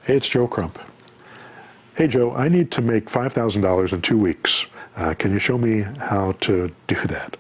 Hey, it's Joe Crump. Hey, Joe, I need to make $5,000 in 2 weeks. Can you show me how to do that?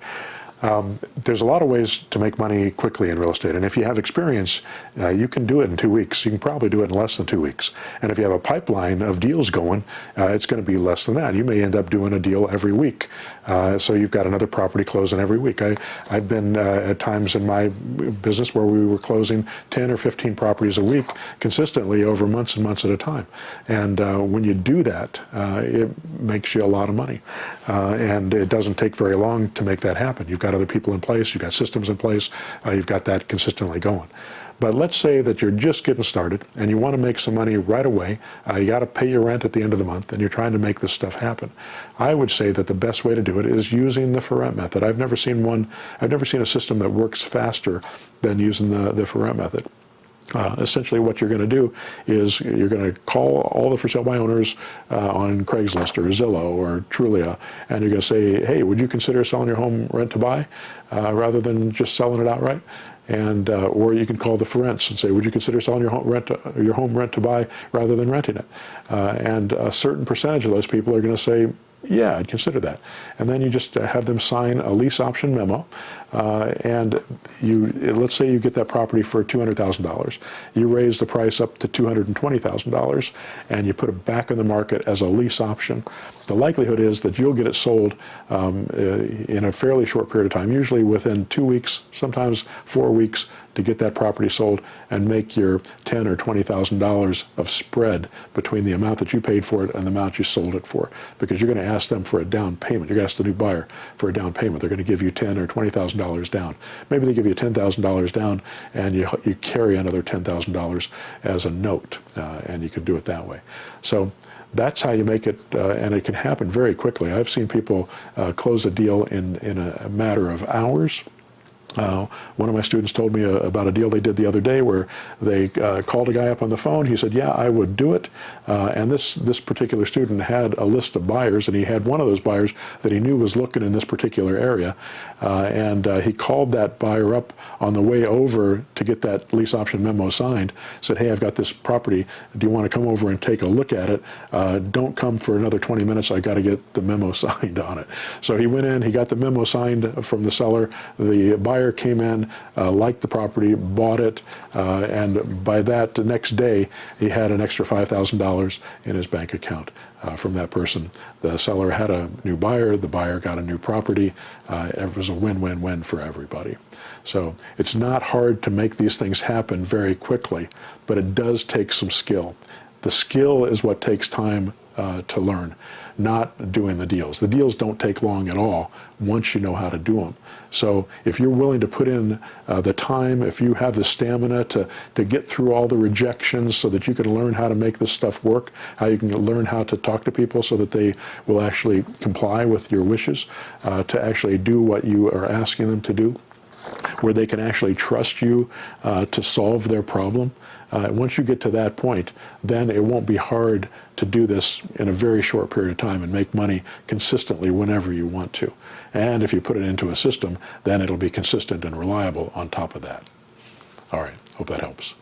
There's a lot of ways to make money quickly in real estate, and if you have experience, you can do it in 2 weeks. You can probably do it in less than 2 weeks. And if you have a pipeline of deals going, it's going to be less than that. You may end up doing a deal every week, so you've got another property closing every week. I've been at times in my business where we were closing 10 or 15 properties a week consistently over months and months at a time. And when you do that, it makes you a lot of money, and it doesn't take very long to make that happen. You've got other people in place, you've got systems in place, you've got that consistently going. But let's say that you're just getting started and you want to make some money right away. You got to pay your rent at the end of the month, and you're trying to make this stuff happen. I would say that the best way to do it is using the for rent method. I've never seen a system that works faster than using the for rent method. Essentially what you're going to do is you're going to call all the for sale by owners on Craigslist or Zillow or Trulia, and you're going to say, hey, would you consider selling your home rent to buy rather than just selling it outright? And or you can call the for rents and say, would you consider selling your home rent to buy rather than renting it? And a certain percentage of those people are going to say, yeah, I'd consider that. And then you just have them sign a lease option memo, and let's say you get that property for $200,000. You raise the price up to $220,000, and you put it back in the market as a lease option. The likelihood is that you'll get it sold in a fairly short period of time, usually within 2 weeks, sometimes 4 weeks, to get that property sold and make your $10,000 or $20,000 of spread between the amount that you paid for it and the amount you sold it for. Because you're going to ask them for a down payment. You're going to ask the new buyer for a down payment. They're going to give you $10,000 or $20,000 down. Maybe they give you $10,000 down, and you carry another $10,000 as a note, and you can do it that way. So that's how you make it, and it can happen very quickly. I've seen people close a deal in a matter of hours. One of my students told me about a deal they did the other day where they called a guy up on the phone. He said, yeah, I would do it. And this particular student had a list of buyers, and he had one of those buyers that he knew was looking in this particular area. And he called that buyer up on the way over to get that lease option memo signed, said, hey, I've got this property. Do you want to come over and take a look at it? Don't come for another 20 minutes. I got to get the memo signed on it. So he went in, he got the memo signed from the seller. The buyer came in, liked the property, bought it, and by that, the next day, he had an extra $5,000 in his bank account from that person. The seller had a new buyer, the buyer got a new property. It was a win-win-win for everybody. So it's not hard to make these things happen very quickly, but it does take some skill. The skill is what takes time to learn, not doing the deals. The deals don't take long at all once you know how to do them. So if you're willing to put in the time, if you have the stamina to get through all the rejections so that you can learn how to make this stuff work, how you can learn how to talk to people so that they will actually comply with your wishes, to actually do what you are asking them to do, where they can actually trust you to solve their problem. Once you get to that point, then it won't be hard to do this in a very short period of time and make money consistently whenever you want to. And if you put it into a system, then it'll be consistent and reliable on top of that. All right, hope that helps.